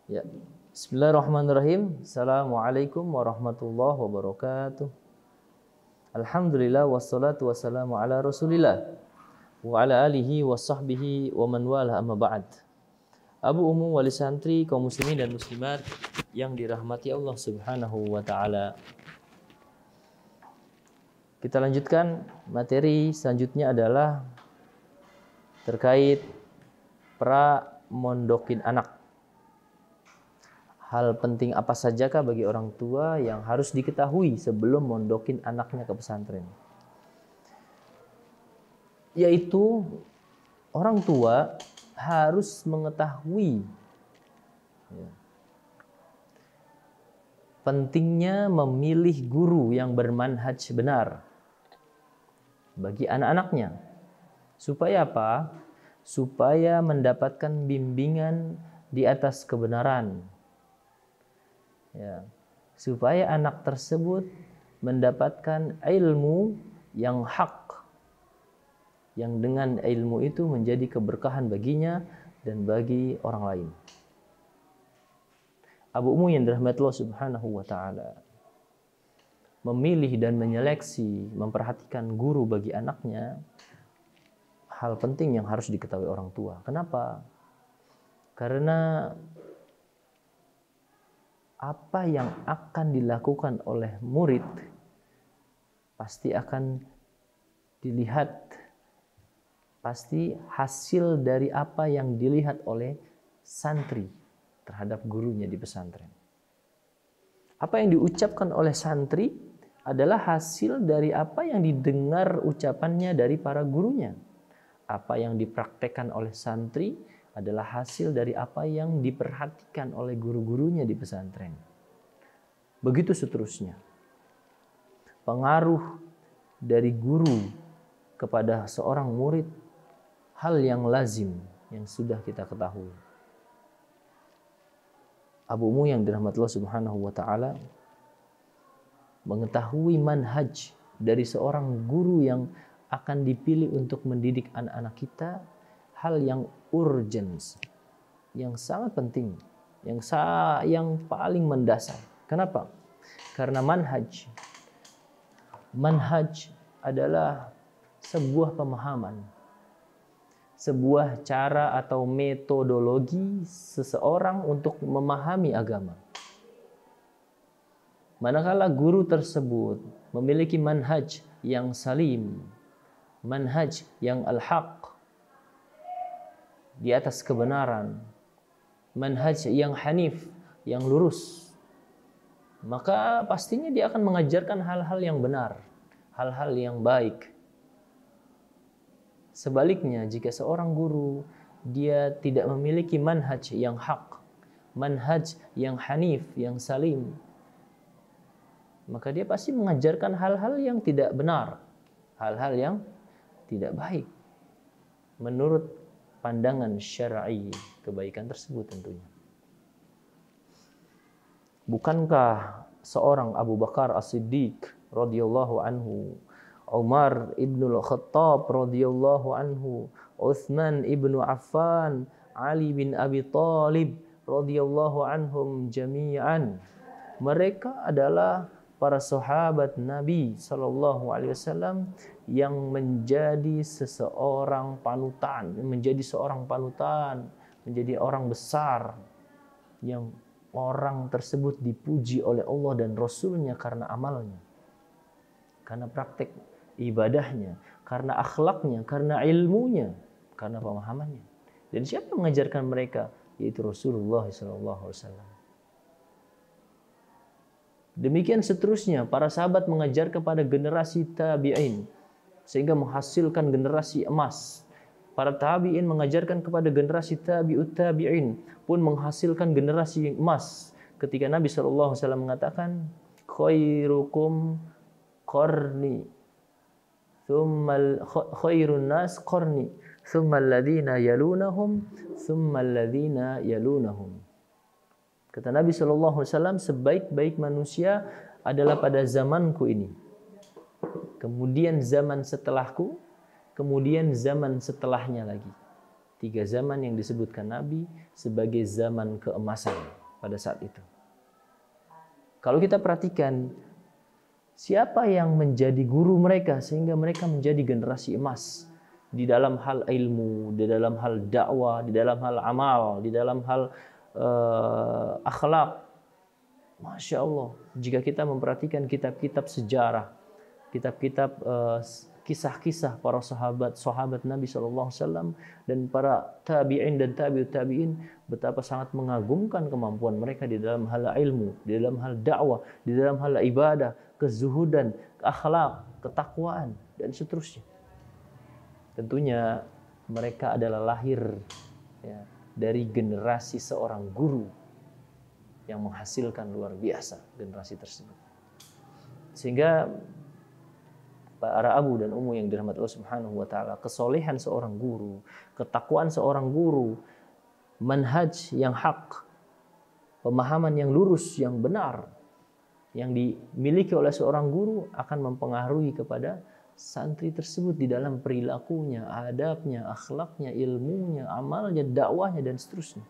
Ya. Bismillahirrahmanirrahim. Assalamualaikum warahmatullahi wabarakatuh. Alhamdulillah wassalatu wassalamu ala Rasulillah wa ala alihi wa sahbihi wa man wala amma ba'd. Abu Umum wali santri kaum muslimin dan muslimat yang dirahmati Allah Subhanahu wa taala. Kita lanjutkan materi selanjutnya adalah terkait mondokin anak. Hal penting apa sajakah bagi orang tua yang harus diketahui sebelum mondokin anaknya ke pesantren? Yaitu orang tua harus mengetahui pentingnya memilih guru yang bermanhaj benar bagi anak-anaknya. Supaya apa? Supaya mendapatkan bimbingan di atas kebenaran. Supaya anak tersebut mendapatkan ilmu yang hak, yang dengan ilmu itu menjadi keberkahan baginya dan bagi orang lain. Abu Umum yang dirahmati Allah Subhanahu wa taala memilih dan menyeleksi, memperhatikan guru bagi anaknya, hal penting yang harus diketahui orang tua. Kenapa? Karena apa yang akan dilakukan oleh murid pasti akan dilihat, pasti hasil dari apa yang dilihat oleh santri terhadap gurunya di pesantren. Apa yang diucapkan oleh santri adalah hasil dari apa yang didengar ucapannya dari para gurunya. Apa yang dipraktekkan oleh santri adalah hasil dari apa yang diperhatikan oleh guru-gurunya di pesantren. Begitu seterusnya. Pengaruh dari guru kepada seorang murid hal yang lazim yang sudah kita ketahui. Abu Umum yang dirahmati Allah Subhanahu wa taala mengetahui manhaj dari seorang guru yang akan dipilih untuk mendidik anak-anak kita, hal yang urgent, yang sangat penting, yang paling mendasar. Kenapa? Karena manhaj adalah sebuah pemahaman, sebuah cara atau metodologi seseorang untuk memahami agama. Manakala guru tersebut memiliki manhaj yang salim, manhaj yang al-haq, di atas kebenaran, manhaj yang hanif, yang lurus, maka pastinya dia akan mengajarkan hal-hal yang benar, hal-hal yang baik. Sebaliknya, jika seorang guru dia tidak memiliki manhaj yang hak, manhaj yang hanif, yang salim, maka dia pasti mengajarkan hal-hal yang tidak benar, hal-hal yang tidak baik menurut pandangan syar'i kebaikan tersebut tentunya. Bukankah seorang Abu Bakar As-Siddiq radhiyallahu anhu, Umar ibnul Khattab radhiyallahu anhu, Utsman ibnu Affan, Ali bin Abi Thalib radhiyallahu anhum jami'an, mereka adalah para sahabat Nabi sallallahu alaihi wasallam yang menjadi seorang panutan, menjadi orang besar yang orang tersebut dipuji oleh Allah dan Rasulnya karena amalnya, karena praktek ibadahnya, karena akhlaknya, karena ilmunya, karena pemahamannya. Dan siapa yang mengajarkan mereka? Yaitu Rasulullah sallallahu alaihi wasallam. Demikian seterusnya, para sahabat mengajar kepada generasi tabi'in sehingga menghasilkan generasi emas. Para tabi'in mengajarkan kepada generasi tabi'ut tabi'in pun menghasilkan generasi emas. Ketika Nabi SAW mengatakan, khairukum qarni, khairun nas qarni, thumma alladhina yalunahum, thumma alladhina yalunahum. Kata Nabi SAW, sebaik-baik manusia adalah pada zamanku ini. Kemudian zaman setelahku, kemudian zaman setelahnya lagi. 3 zaman yang disebutkan Nabi sebagai zaman keemasan pada saat itu. Kalau kita perhatikan, siapa yang menjadi guru mereka sehingga mereka menjadi generasi emas di dalam hal ilmu, di dalam hal dakwah, di dalam hal amal, di dalam hal akhlak. Masya Allah, jika kita memperhatikan kitab-kitab sejarah, kitab-kitab kisah-kisah para sahabat Nabi SAW dan para tabi'in dan tabi'ut tabi'in, betapa sangat mengagumkan kemampuan mereka di dalam hal ilmu, di dalam hal dakwah, di dalam hal ibadah, kezuhudan, akhlak, ketakwaan, dan seterusnya. Tentunya mereka adalah lahir ya, dari generasi seorang guru yang menghasilkan luar biasa generasi tersebut. Sehingga para abu dan ummu yang dirahmati Allah Subhanahu wa taala, kesolehan seorang guru, ketakwaan seorang guru, manhaj yang hak, pemahaman yang lurus, yang benar yang dimiliki oleh seorang guru akan mempengaruhi kepada santri tersebut di dalam perilakunya, adabnya, akhlaknya, ilmunya, amalnya, dakwahnya, dan seterusnya.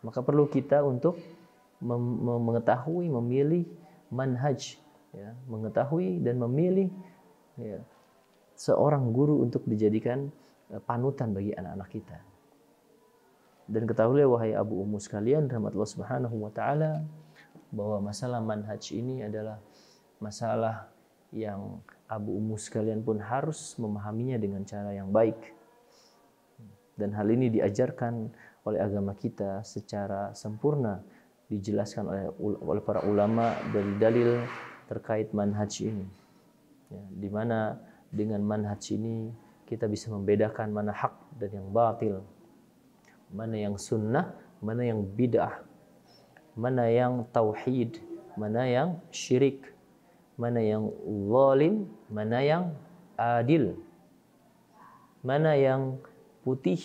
Maka perlu kita untuk mengetahui, memilih manhaj, ya, mengetahui dan memilih ya, seorang guru untuk dijadikan panutan bagi anak-anak kita. Dan ketahuilah wahai abu ummu sekalian, rahmat Allah Subhanahu wa taala, bahwa masalah manhaj ini adalah masalah yang abu ummu sekalian pun harus memahaminya dengan cara yang baik. Dan hal ini diajarkan oleh agama kita secara sempurna, dijelaskan oleh para ulama dari dalil terkait manhaj ini. Ya, di mana dengan manhaj ini kita bisa membedakan mana hak dan yang batil, mana yang sunnah, mana yang bid'ah, mana yang tauhid, mana yang syirik, mana yang zalim, mana yang adil, mana yang putih,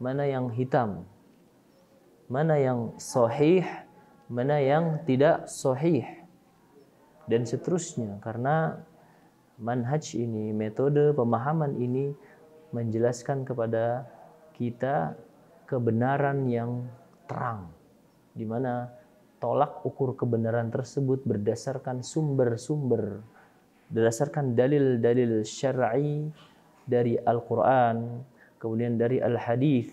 mana yang hitam, mana yang sahih, mana yang tidak sahih, dan seterusnya. Karena manhaj ini, metode pemahaman ini menjelaskan kepada kita kebenaran yang terang, di mana tolak ukur kebenaran tersebut berdasarkan sumber-sumber, berdasarkan dalil-dalil syar'i dari Al-Quran, kemudian dari Al-Hadis,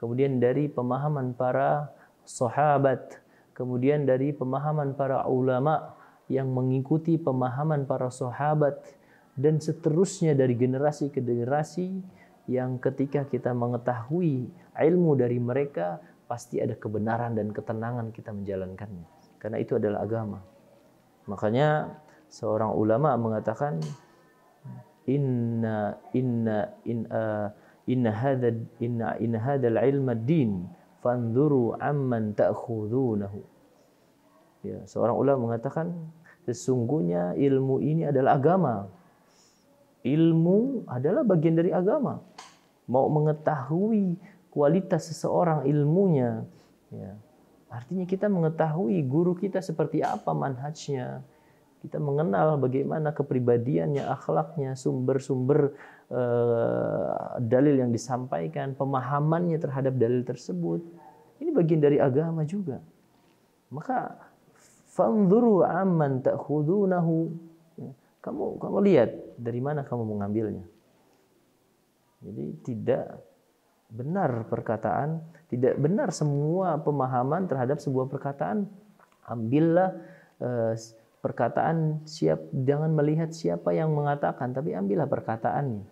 kemudian dari pemahaman para sahabat, kemudian dari pemahaman para ulama yang mengikuti pemahaman para sahabat, dan seterusnya dari generasi ke generasi, yang ketika kita mengetahui ilmu dari mereka, pasti ada kebenaran dan ketenangan kita menjalankannya. Karena itu adalah agama. Makanya seorang ulama mengatakan, inna hadzal ilma din fanzuru amman ta'khudunahu. Ya, seorang ulama mengatakan sesungguhnya ilmu ini adalah agama. Ilmu adalah bagian dari agama. Mau mengetahui kualitas seseorang ilmunya, ya, artinya kita mengetahui guru kita seperti apa manhajnya. Kita mengenal bagaimana kepribadiannya, akhlaknya, sumber-sumber dalil yang disampaikan, pemahamannya terhadap dalil tersebut. Ini bagian dari agama juga. Maka fanzuru amman ta'khudunahu. Kamu lihat dari mana kamu mengambilnya. Jadi tidak benar perkataan, tidak benar semua pemahaman terhadap sebuah perkataan. Ambillah perkataan, jangan melihat siapa yang mengatakan, tapi ambillah perkataannya.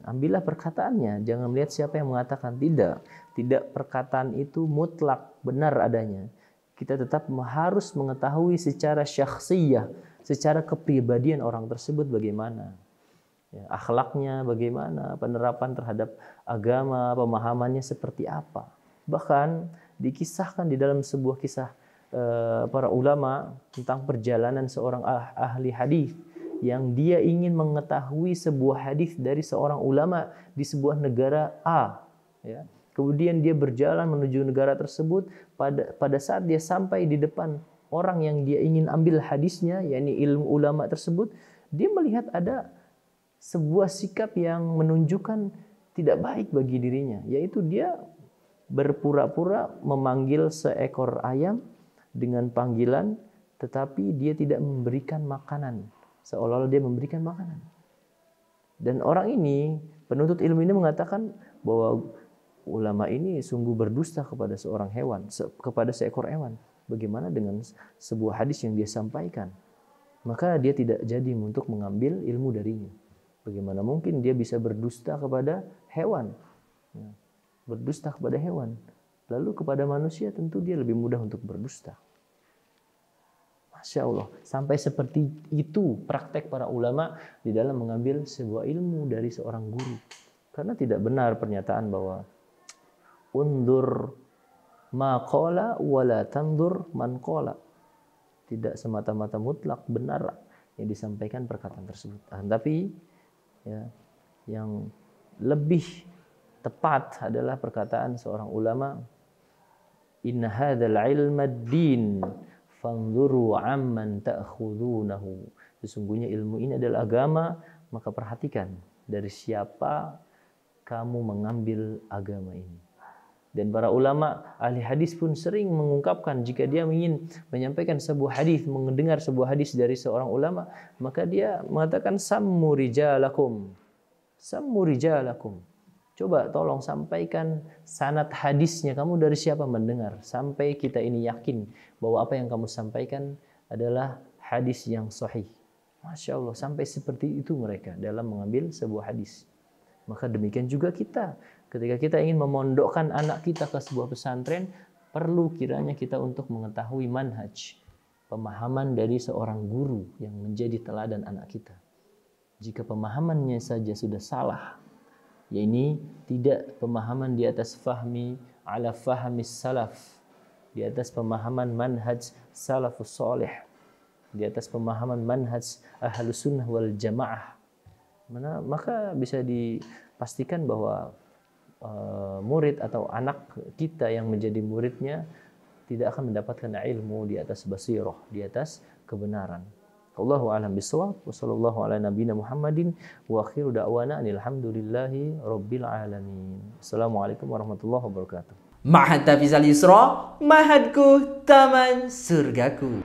Ambillah perkataannya, jangan melihat siapa yang mengatakan. Tidak perkataan itu mutlak benar adanya. Kita tetap harus mengetahui secara syakhsiyah, secara kepribadian orang tersebut bagaimana. Ya, akhlaknya bagaimana, penerapan terhadap agama, pemahamannya seperti apa. Bahkan dikisahkan di dalam sebuah kisah para ulama tentang perjalanan seorang ahli hadis yang dia ingin mengetahui sebuah hadis dari seorang ulama di sebuah negara A. Ya. Kemudian dia berjalan menuju negara tersebut. Pada saat dia sampai di depan orang yang dia ingin ambil hadisnya, yakni ilmu ulama tersebut, dia melihat ada sebuah sikap yang menunjukkan tidak baik bagi dirinya, yaitu dia berpura-pura memanggil seekor ayam dengan panggilan, tetapi dia tidak memberikan makanan, seolah-olah dia memberikan makanan. Dan orang ini, penuntut ilmu ini mengatakan bahwa ulama ini sungguh berdusta kepada seorang hewan, kepada seekor hewan. Bagaimana dengan sebuah hadis yang dia sampaikan? Maka dia tidak jadi untuk mengambil ilmu darinya. Bagaimana mungkin dia bisa berdusta kepada hewan? Berdusta kepada hewan. Lalu kepada manusia tentu dia lebih mudah untuk berdusta. Masya Allah. Sampai seperti itu praktek para ulama di dalam mengambil sebuah ilmu dari seorang guru. Karena tidak benar pernyataan bahwa undur ma qala wala tandur man qala. Tidak semata-mata mutlak benar yang disampaikan perkataan tersebut. Tapi ya, yang lebih tepat adalah perkataan seorang ulama, inna hadzal ilma ad-din fanzuru amman ta'khudunahu. Sesungguhnya ilmu ini adalah agama, maka perhatikan dari siapa kamu mengambil agama ini. Dan para ulama ahli hadis pun sering mengungkapkan jika dia ingin menyampaikan sebuah hadis, mendengar sebuah hadis dari seorang ulama, maka dia mengatakan sammu rijalakum. Sammu rijalakum. Coba tolong sampaikan sanad hadisnya, kamu dari siapa mendengar, sampai kita ini yakin bahwa apa yang kamu sampaikan adalah hadis yang sahih. Masya Allah, sampai seperti itu mereka dalam mengambil sebuah hadis. Maka demikian juga kita. Ketika kita ingin memondokkan anak kita ke sebuah pesantren, perlu kiranya kita untuk mengetahui manhaj, pemahaman dari seorang guru yang menjadi teladan anak kita. Jika pemahamannya saja sudah salah, yakni tidak pemahaman di atas fahmi ala fahmi salaf, di atas pemahaman manhaj salafus soleh, di atas pemahaman manhaj ahlus sunnah wal jamaah, maka bisa dipastikan bahwa murid atau anak kita yang menjadi muridnya tidak akan mendapatkan ilmu di atas basirah, di atas kebenaran. Allahu a'lam bishawab. Wa sallallahu ala nabiyyina Muhammadin wa akhiru da'wana alhamdulillahi rabbil alamin. Assalamualaikum warahmatullahi wabarakatuh. Ma'had Tafizal Yusra, mahadku taman surgaku.